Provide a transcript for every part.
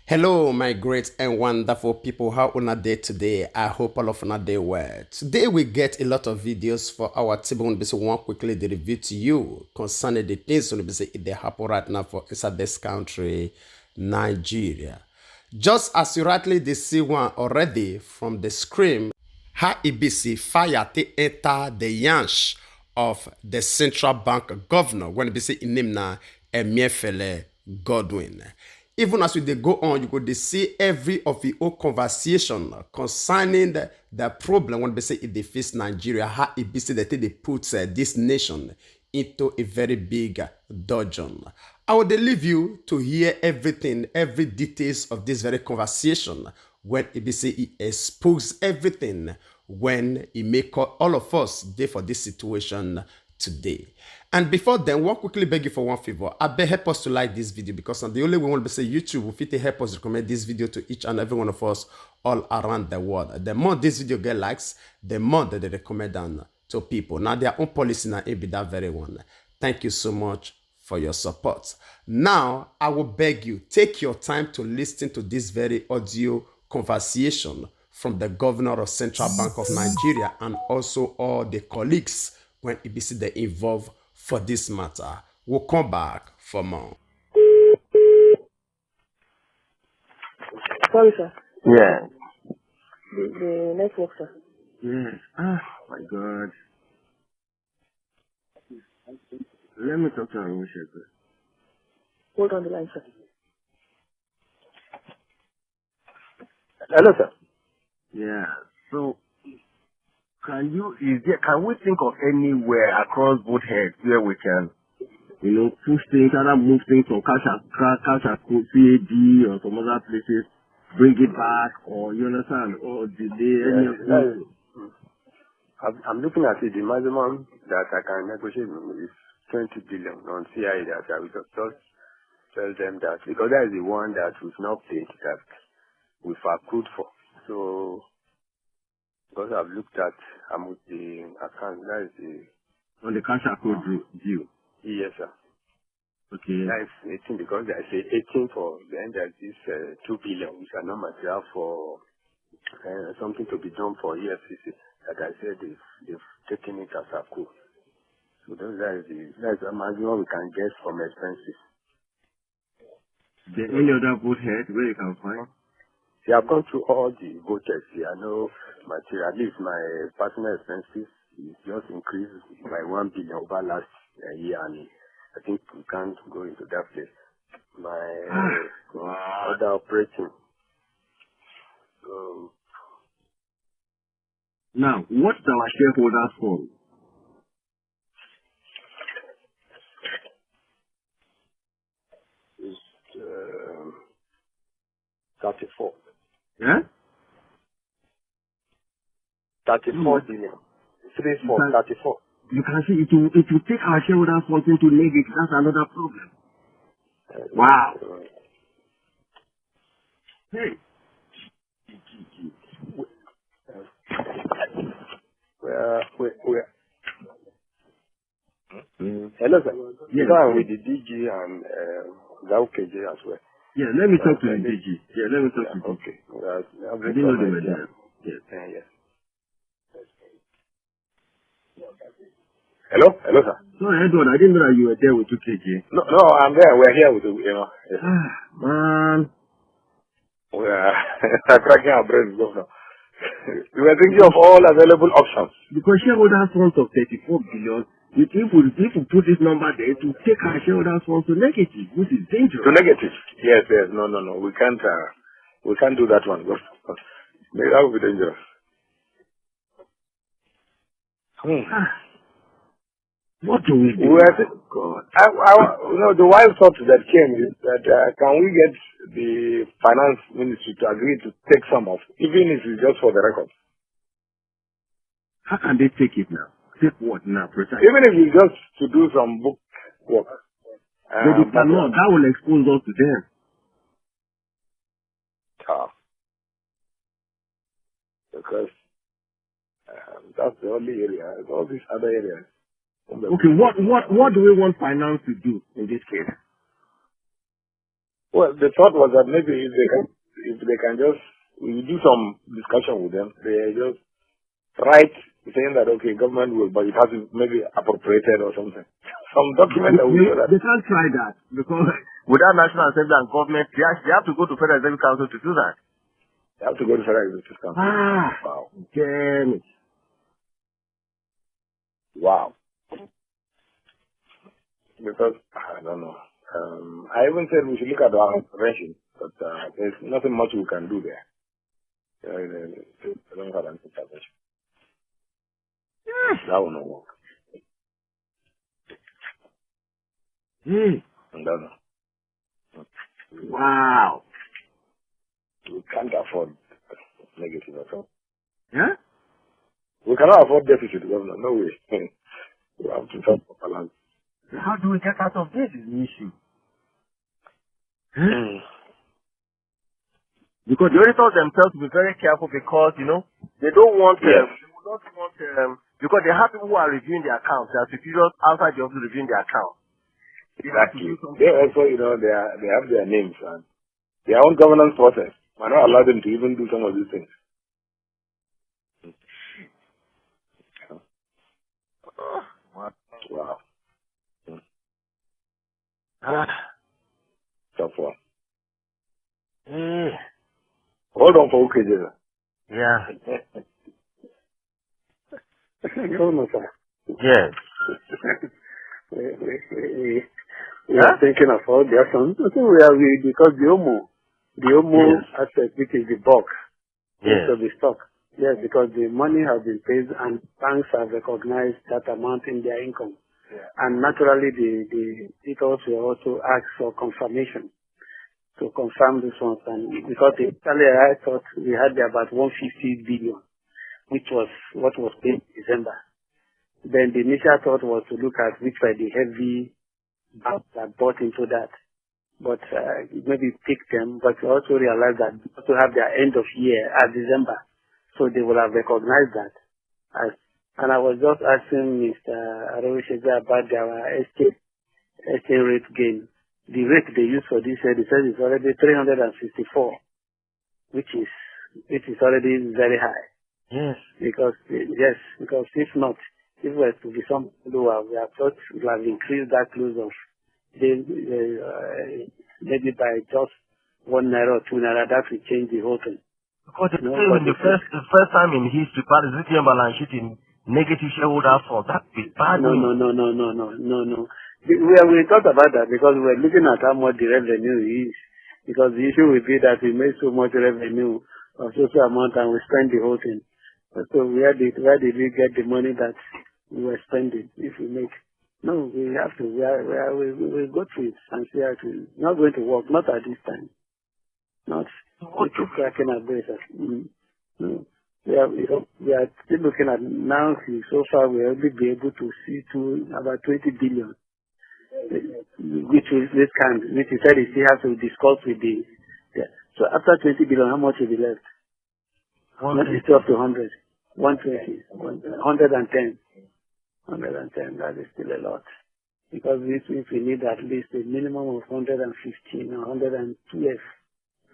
Hello, my great and wonderful people. How una day today? I hope all of una day well. Today we get a lot of videos for our team. We will one quickly the review to you concerning the things they happen right now for inside this country, Nigeria. Just as you rightly they see one already from the screen, how EBC fire to enter the yansh of the central bank governor when they say in name na Emefiele Godwin. Even as we dey go on, you go dey see every of the old conversation concerning the problem when they say it dey face Nigeria, how it be say that they put this nation into a very big dungeon. I will leave you to hear everything, every details of this very conversation when it be say he expose everything when he make all of us dey for this situation today. And before then, we'll quickly beg you for one favor. I beg help us to like this video because the only way we'll be say YouTube will fit help us recommend this video to each and every one of us all around the world. The more this video get likes, the more that they recommend them to people. Now their own policy now it be that very one. Thank you so much for your support. Now I will beg you, take your time to listen to this very audio conversation from the governor of Central Bank of Nigeria and also all the colleagues when EBC they involved for this matter. We'll come back for more. Sorry, sir. Yeah. The network, sir. Yes. Ah, my God. Let me talk to Arusha. Hold on the line, sir. Hello, sir. Yeah. So, can we think of anywhere across both heads where we can, push things, either move things from cash and CAD or some other places, bring it back, or you understand, or delay any of things? I'm looking at it. The maximum that I can negotiate is 20 billion on CIA that I will just tell them that because that is the one that we've not paid that we've accrued for. So because I've looked at with the account, that is the On the cash account due. yes, sir. Okay. That is 18 because I say 18 for then there's this 2 billion which are not material for something to be done for EFCC. Like I said, they've taken it as accrued. So that's the maximum we can get from expenses. There any other boat head where you can find? See, I've gone through all the voters here. I know material, at least my personal expenses is just increased by 1 billion over last year, and I think we can't go into that place. My other operating. Now, what's our shareholders fund? Is 34. Yeah? 34 billion. 34. You can see it will take our shareholders fund into negative. That's another problem. Wow. Hey. Hello, sir. Yeah. I'm with the DG and KJ as well. Yeah, let me talk to the DG. Yeah, let me talk to the DG. Okay. I didn't know they were there. Yes. Yes. Hello, sir. No, Edward, I didn't know that you were there with 2KG. No, I'm there. We're here with you. Yes. Man. We are cracking our brains, governor. We were thinking of all available options. Because shareholders funds of 34 billion, if we put this number there, to take our shareholders funds to negative, which is dangerous. To negative? Yes. No. We can't do that one. That would be dangerous. What do we do? God. The wild thought that came is that can we get the finance ministry to agree to take some off, even if it's just for the record? How can they take it now? Take what now, precisely? Even if it's just to do some book work. But they cannot. That will expose us to them. Because that's the only area. All these other areas. Okay, what do we want finance to do in this case? Well, the thought was that maybe if they can just, we do some discussion with them, they just write saying that, okay, government will, but it has to maybe appropriated or something. Some document that will show that. They can't try that because without National Assembly and government, they have to go to Federal Executive Council to do that. They have to go to Federal Executive Council. Wow. Damn it. Wow. Because, I don't know. I even said we should look at our intervention, but there's nothing much we can do there. They don't have an intervention. That will not work. I don't know. Wow. We can't afford negative at all. Yeah? We cannot afford deficit, governor. No way. We have to talk for balance. How do we get out of this is the issue? Because the auditors themselves will be very careful because, they don't want, they will not want, because they have people who are reviewing their accounts. They are superiors outside the office reviewing their accounts. Exactly. They also, they have their names and their own governance process. Might not allow them to even do some of these things. Wow. Tough one. Hold on for OKJ. Yeah. Governor, sir. Yes. We are thinking of all the actions. I think because the OMO aspect, which is the bulk, of the stock. Yes, because the money has been paid and banks have recognized that amount in their income. Yeah. And naturally, the auditors will also ask for confirmation to confirm this one. And because initially I thought we had about 150 billion, which was what was paid in December. Then the initial thought was to look at which were the heavy banks that bought into that. But maybe pick them, but we also realized that they also have their end of year at December. So they will have recognized that. And I was just asking Mr. Arowishega about our exchange rate gain. The rate they use for this year, they said it's already 364, which is already very high. Yes. Because if not, if it were to be some lower, we have thought we have increased that close of maybe by just 1 naira or 2 naira, that will change the whole thing. Because the first time in history, part is written balance sheet in negative shareholder form. That's bad. No. We thought about that because we were looking at how much the revenue is. Because the issue will be that we made so much revenue of so amount and we spend the whole thing. So where did we get the money that we were spending if we make? No, we have to. We go through it and see how to. Not going to work. Not at this time. Not. We keep cracking our braces. No. We are still looking at now. So far, we will be able to see to about 20 billion, which is this kind. Which he said he still has to discuss with the. Yeah. So after 20 billion, how much will be left? It's up to 100, 120, 110. 110. That is still a lot, because if we need at least a minimum of 115 or 112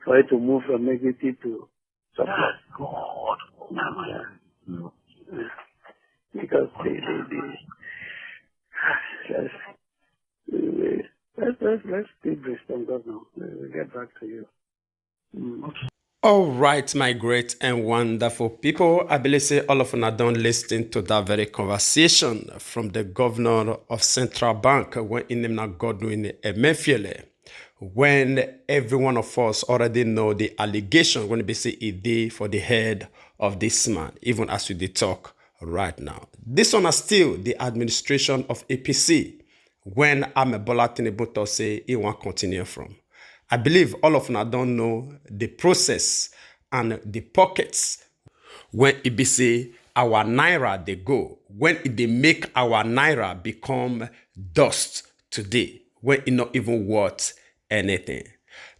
for it to move from negative to surplus. God. Because let's keep this from governor. We'll get back to you. Okay. All right, my great and wonderful people. I believe say all of you are done listening to that very conversation from the governor of Central Bank when in name Godwin Emefiele. When every one of us already know the allegation going to be say a day for the head of this man, even as we did talk right now. This one is still the administration of APC. When Amebola Tinubu say he won't continue from. I believe all of us don't know the process and the pockets when it be say our naira they go, when it they make our naira become dust today, when it not even worth anything.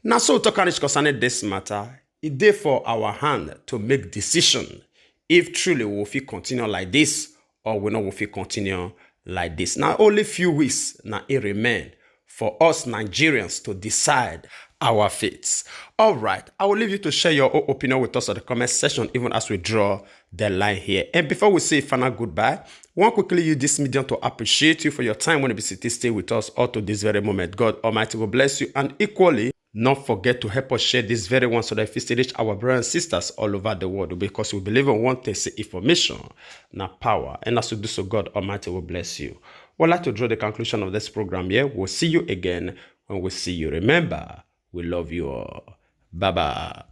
Now so talking concerning this matter, it dey for our hand to make decision if truly we will continue like this or we not will continue like this. Now only few weeks now it remain for us Nigerians to decide our faiths. All right, I will leave you to share your own opinion with us in the comment section, even as we draw the line here. And before we say final goodbye, I want to quickly use this medium to appreciate you for your time when you stay with us all to this very moment. God Almighty will bless you, and equally, don't forget to help us share this very one so that we reach our brothers and sisters all over the world, because we believe in one thing: say information, not power. And as we do so, God Almighty will bless you. We'd like to draw the conclusion of this program here. We'll see you again when we see you. Remember, we love you all. Bye-bye.